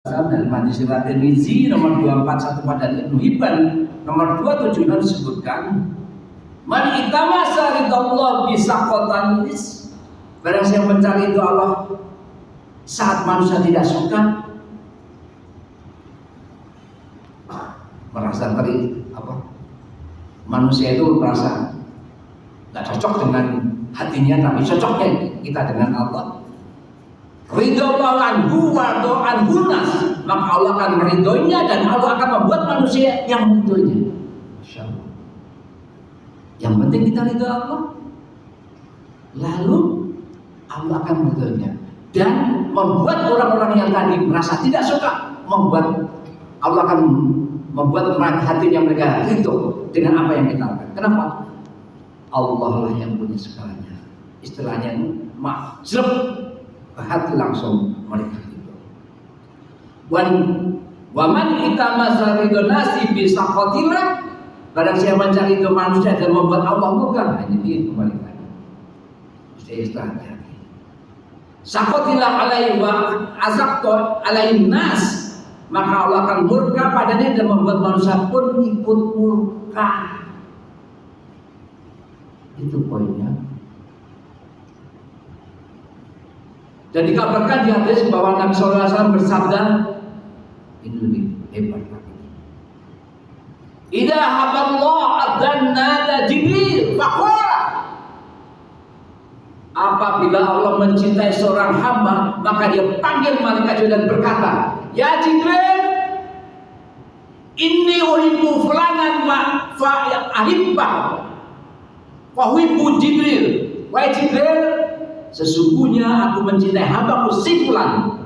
dalam hadis riwayat Tirmizi nomor 241 dan Ibnu Hibban nomor 276 disebutkan, man itamasa ridallah bisaqatan is, barang siapa mencari itu Allah saat manusia tidak suka, merasa manusia itu merasa nggak cocok dengan hatinya, tapi cocoknya kita dengan Allah. Ridallahu anhu wa anhunas, maka Allah akan meridhoinya dan Allah akan membuat manusia yang meridhoinya. Masya Allah. Yang penting kita ridho Allah, lalu Allah akan meridhoinya dan membuat orang-orang yang tadi merasa tidak suka, Allah akan membuat hatinya mereka ridho dengan apa yang kita lakukan. Kenapa? Allah lah yang punya segalanya. Istilahnya itu majlub, hati langsung mereka itu. Waman itamasa ridho nasi bisaqatillah, barang siapa mencari itu manusia dan membuat Allah murka, ini dia kembalikan. Istilahnya saqatillah alaihi wa azaqtu alaihi nas, maka Allah akan murka padanya dan membuat manusia pun ikut murka. Itu poinnya. Dan dikabarkan di hadis bahwa Nabi SAW bersabda, ini lebih hebat lagi. Idza haballah adnada Jibril faqala, apabila Allah mencintai seorang hamba, maka dia panggil malaikat dan berkata, ya Jibril, inni uhibbu fulanan fa ahibbah wa uhibbu Jibril. Wahai Jibril, sesungguhnya aku mencintai hambaku si fulan,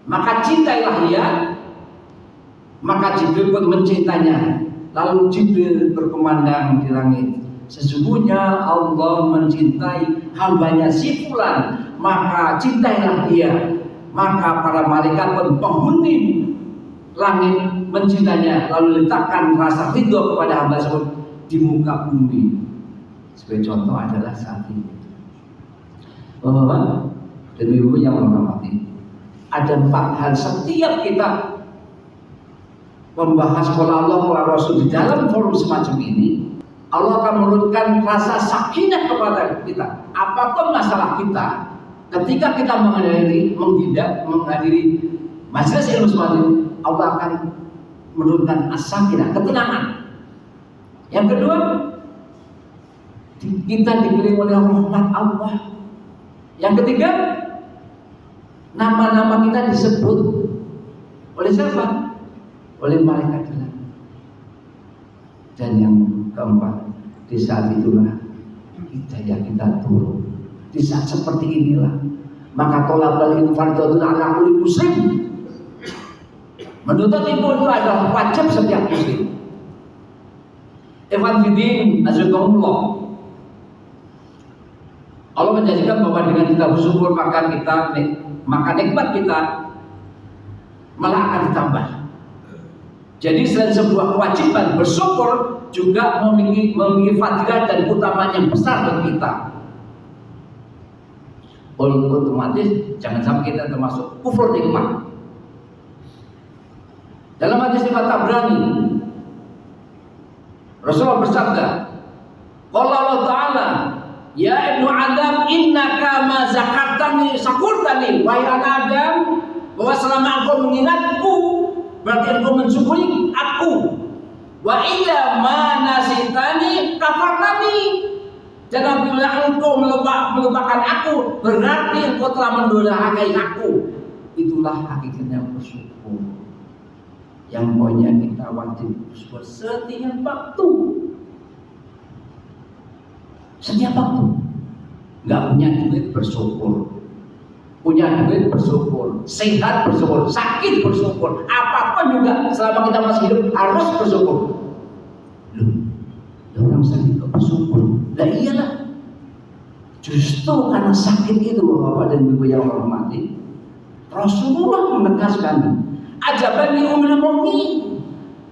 maka cintailah dia. Maka Jibril pun mencintainya. Lalu Jibril berkumandang di langit, sesungguhnya Allah mencintai hambanya si fulan, maka cintailah dia. Maka para malaikat pun penghuni langit mencintainya, lalu letakkan rasa ridho kepada hamba tersebut di muka bumi. Sebagai contoh adalah saat ini. Bapak dan ibu yang menghormati, ada 4 hal setiap kita membahas pola Allah, pola Rasul di dalam forum semacam ini, Allah akan menurunkan rasa sakinah kepada kita. Apapun masalah kita, ketika kita menghadiri majelis ilmu semacam ini, Allah akan menurunkan as-sakinah, ketenangan. Yang kedua, kita diberi oleh rahmat Allah. Yang ketiga, nama-nama kita disebut oleh siapa? Oleh malaikat Allah. Dan yang keempat, di saat itulah hidayah kita turun. Di saat seperti inilah, maka tolabal ilmu fardhatun ala kulli muslim. Menuntut ilmu itu adalah wajib setiap muslim. Ikhwan fillah, azakumullah. Allah menjanjikan bahwa dengan kita bersyukur maka nikmat kita malah akan ditambah. Jadi selain sebuah kewajiban, bersyukur juga memiliki fadilah dan keutamaan yang besar bagi kita. Otomatis jangan sampai kita termasuk kufur nikmat. Dalam hadis riwayat Tabrani, Rasulullah bersabda, qala Allah Ta'ala, ya ibnu Adam, innaka ma zakartani sakurtani. Wahai anak Adam, bahwa selama engkau mengingatku, berarti engkau mensyukuri aku. Wa idza ma nasitani kafartani. Dan apabila engkau melupakan aku, berarti engkau telah mendurhakai aku. Itulah hakikatnya bersyukur. Yang poinnya kita wajib bersyukur setiap waktu. Setiap waktu. Nggak punya duit bersyukur, punya duit bersyukur, sehat bersyukur, sakit bersyukur, apapun juga selama kita masih hidup harus bersyukur. Loh, orang sakit kok bersyukur? Lah iyalah, justru karena sakit itu Bapak dan Ibu yang hormati, Rasulullah menegaskan, ajabani umil mu'min,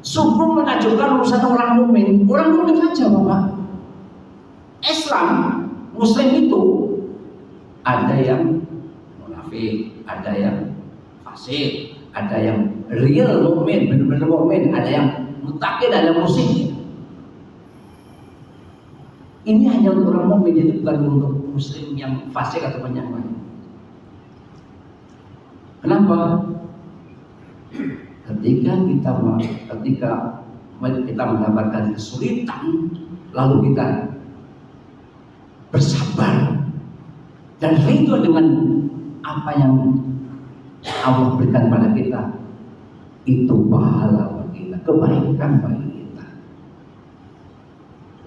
sungguh mengajukan urusan orang mukmin saja Bapak. Islam, Muslim itu ada yang munafik, ada yang fasik, ada yang real mukmin, benar-benar mukmin, ada yang mutakin, ada yang musik. Ini hanya untuk orang mukmin, jadi bukan untuk muslim yang fasik atau yang lain. Kenapa? Ketika kita mendapatkan kesulitan, lalu kita bersabar dan ridho dengan apa yang Allah berikan pada kita, itu pahala bagi kita, kebaikan bagi kita.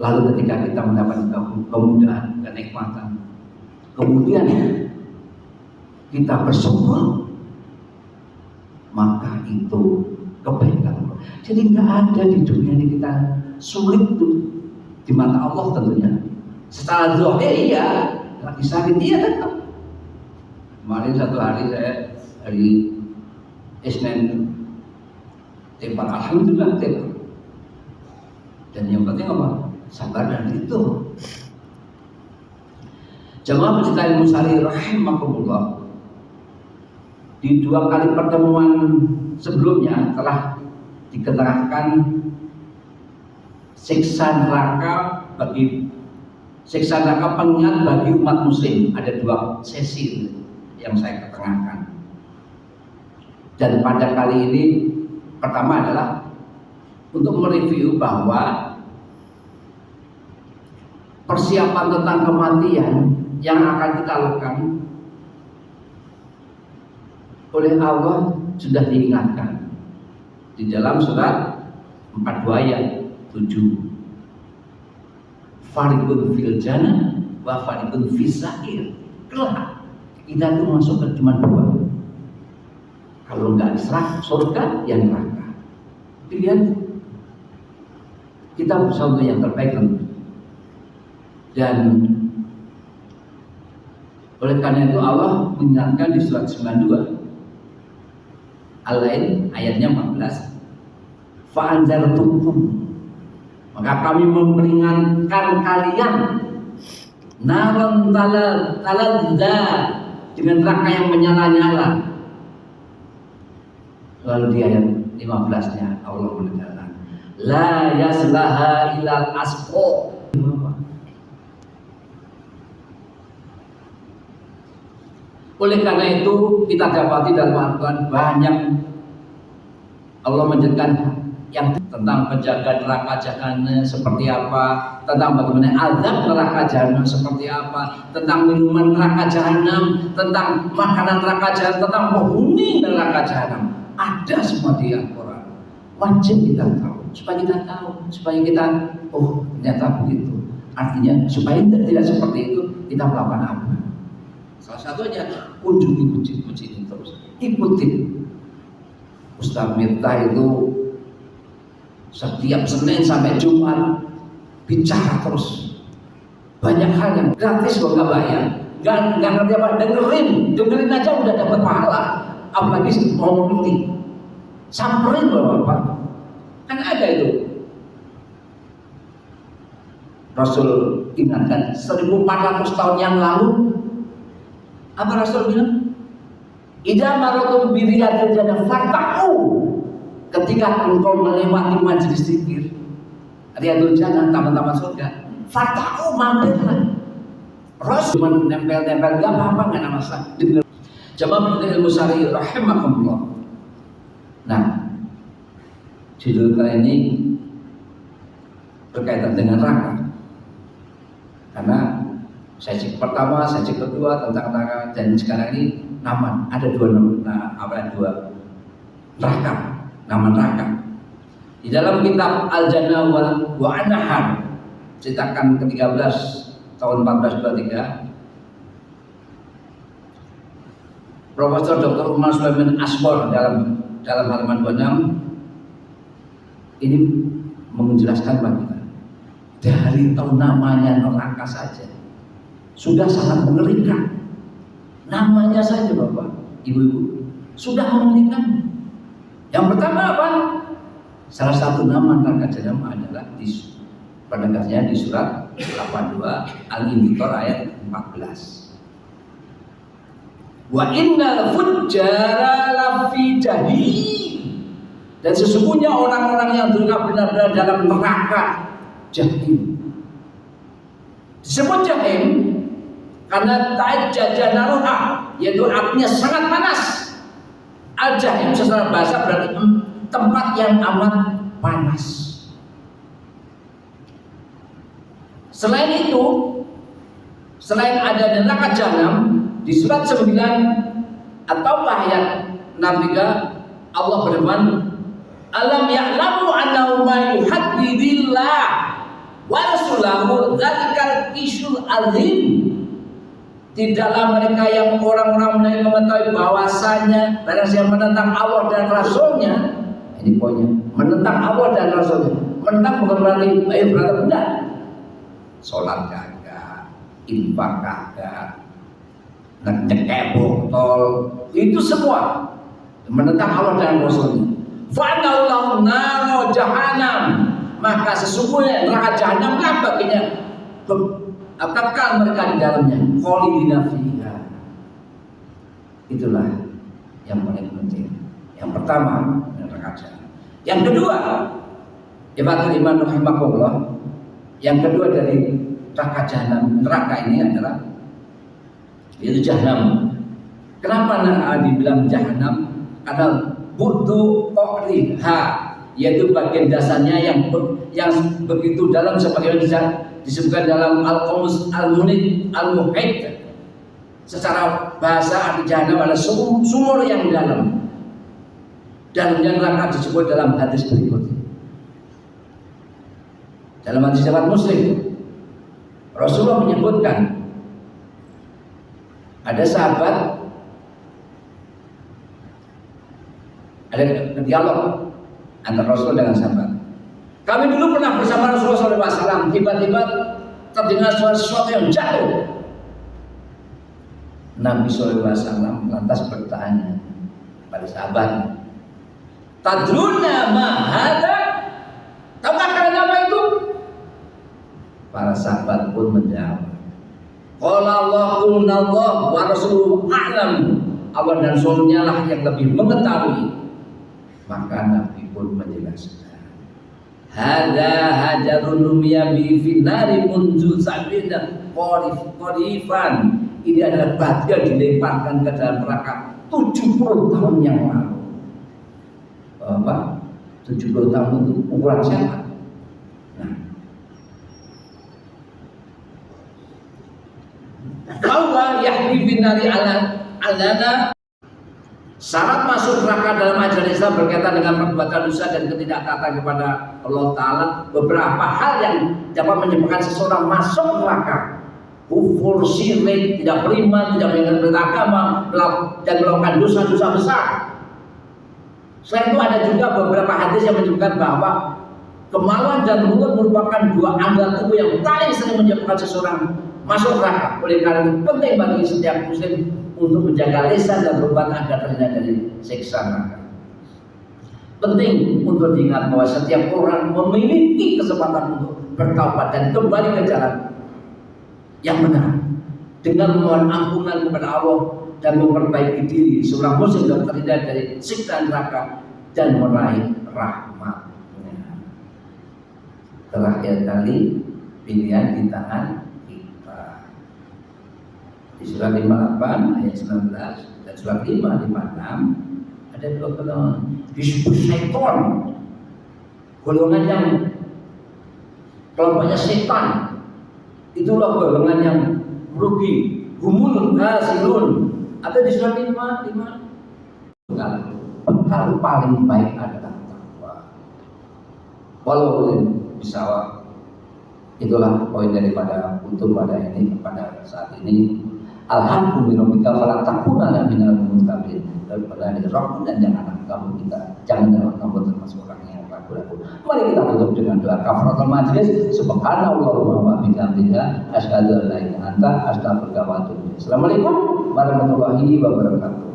Lalu ketika kita mendapatkan kemudahan, kenikmatan, kemudian kita bersyukur, maka itu kebaikan. Jadi nggak ada di dunia ini kita sulit tuh di mata Allah tentunya. Secara zahir iya, lagi sakit iya tetap. Kemarin satu hari saya hari Isnin tembak, alhamdulillah tembak. Dan yang penting apa? Sabar dan itu. Jamaah pecinta ilmu syar'i rahimakumullah. Di 2 kali pertemuan sebelumnya telah diketerangkan siksa neraka pengingat bagi umat muslim. Ada 2 sesi yang saya ketengahkan. Dan pada kali ini pertama adalah untuk mereview bahwa persiapan tentang kematian yang akan kita lakukan oleh Allah sudah diingatkan di dalam surat 42 ayat 7. Fariqun fil jannah wa fariqun fis sa'ir. Kelak kita itu masuk ke cuma 2. Kalau enggak diserah surga, ya neraka. Pilihan kita berusaha untuk yang terbaik tentu. Dan oleh karena itu Allah mengingatkan di surat 92 Al-Ain ayatnya 14, fa'anzartukum, maka kami memperingatkan kalian naron taladza, dengan neraka yang menyala-nyala. Lalu di ayat 15-nya Allah menegaskan la yaslaha ilal asqa. Oleh karena itu kita dapati dalam Al-Quran banyak Allah menjelaskan yang tentang penjaga neraka jahanam seperti apa, tentang bagaimana azab neraka jahanam seperti apa, tentang minuman neraka jahanam, tentang makanan neraka jahanam, tentang penghuni neraka jahanam. Ada semua di Al-Quran. Wajib kita tahu, supaya kita oh ternyata begitu. Artinya supaya tidak seperti itu, kita melakukan apa? Salah satunya kunjungi masjid-masjid ini terus, ikutin. Ustaz Miftah itu setiap Senin sampai Jumat bicara terus, banyak hal yang gratis kok, nggak bayar, nggak ngerti apa, dengerin aja udah dapat pahala, apalagi mau ngerti, samperin bapak, kan ada itu. Rasul ingatkan 1400 tahun yang lalu. Apa Rasul bilang? Idza maratum bi riyadil jannah fataqu. Ketika engkau melewati majelis zikir riyadul jannah, taman-taman surga, fataqu, mampirlah. Rasul nempel-nempel enggak apa-apa, enggak ada masalah. Jamaah ilmu syar'i rahimakumullah. Nah, judul kali ini berkaitan dengan neraka. Karena sesi pertama, sesi kedua tentang neraka, dan sekarang ini nama ada 2 neraka, nama neraka. Di dalam kitab Al-Jannah wa An-Nahar, cetakan ke-13 tahun 1423, Profesor Dr. Umar Sulaiman Asbor dalam halaman 26 ini menjelaskan bagi kita dari tahu namanya neraka saja sudah sangat mengerikan. Namanya saja Bapak, Ibu-ibu, sudah mengerikan. Yang pertama apa? Salah satu nama neraka jahanam adalah penegasnya di surat 82 Al-Infitor ayat 14. Wa innal fujjara lafi jahim. Dan sesungguhnya orang-orang yang durhaka benar-benar dalam neraka jahim. Disebut jahim karena ta'ajjaja naruha, yaitu artinya sangat panas. Al-jahim secara bahasa berarti tempat yang amat panas. Selain itu, selain ada neraka jahanam, di surat 9 atau ayat 63 Allah berfirman, alam ya'lamu annahu ma yuhaddidillah wa rasulahu dzalikal kisul azim. Tidaklah mereka yang orang-orang yang mengetahui bahwasanya barang siapa menentang Allah dan Rasulnya, ini poinnya, menentang Allah dan Rasulnya. Menentang bukan berarti ayo berantem, enggak. Sholat kagak, infak kagak, nyekek botol, itu semua menentang Allah dan Rasulnya. Fa'nallahu naro jahanam, maka sesungguhnya neraka jahanam lah baginya, kekal mereka di dalamnya, khalidina fiha. Itulah yang paling penting. Yang pertama neraka jahanam. Yang kedua, ibatul iman rahimakumullah. Yang kedua dari neraka jahanam, neraka ini adalah yaitu jahanam. Kenapa dibilang jahanam? Karena butuh qoriha, yaitu bagian dasarnya yang begitu dalam sebagaimana disebutkan dalam Al-Qamus Al-Muhit. Secara bahasa arti jahanam adalah sumur yang dalam. Dalamnya neraka disebut dalam hadis berikut. Dalam hadis riwayat Muslim, Rasulullah menyebutkan ada sahabat, ada dialog antara Rasul dengan sahabat. Kami dulu pernah bersama Rasulullah SAW, tiba-tiba terdengar suara sesuatu yang jatuh. Nabi SAW lantas bertanya pada sahabat, tadruna ma hada? Tahukah kalian apa itu? Para sahabat pun menjawab, qala Allahu wa rasuluhu a'lam. Allah dan Rasulnya lah yang lebih mengetahui. Maka Nabi pun menjelaskan, hada hajarun numiya bi finari munzu sabina qorifan. Ini adalah batu yang dilemparkan ke dalam neraka 70 tahun yang lalu. Apa? 70 tahun itu ukuran siapa? Nah, bahwa yahdi finari alana. Syarat masuk neraka dalam ajaran Islam berkaitan dengan perbuatan dosa dan ketidaktaatan kepada Allah Ta'ala. Beberapa hal yang dapat menyebabkan seseorang masuk neraka: kufur, syirik, tidak beriman, tidak mengenal agama, dan melakukan dosa-dosa besar. Selain itu ada juga beberapa hadis yang menyebutkan bahwa kemaluan dan mulut merupakan dua anggota tubuh yang paling sering menyebabkan seseorang masuk neraka. Oleh karena itu penting bagi setiap muslim untuk menjaga lisan dan perbuatan agar terhindar dari siksa neraka. Penting untuk diingat bahwa setiap orang memiliki kesempatan untuk bertaubat dan kembali ke jalan yang benar dengan memohon ampunan kepada Allah dan memperbaiki diri seorang muslim dan terhindar dari siksa neraka dan meraih rahmatnya. Terakhir kali pilihan di tangan kita. Di surat 58 ayat 19 dan surat 556 ada dua golongan disebut syaitan, golongan yang kelompoknya setan. Itulah golongan yang merugi, humul hasilun. Ada di surat 55. Bekal paling baik adalah takwa. Walau bisa, itulah poin daripada untuk pada ini, pada saat ini. Alhamdulillah fala takuna minal mumtarin. Daripada dari roh dan jangan kamu jangan kamu termasuk orang yang ragu-ragu. Mari kita tutup dengan doa kafaratul majlis. Subhanallah wa bihamdihi asyhadu an la ilaha illa anta astaghfiruka wa atubu ilaik. Assalamualaikum warahmatullahi wabarakatuh.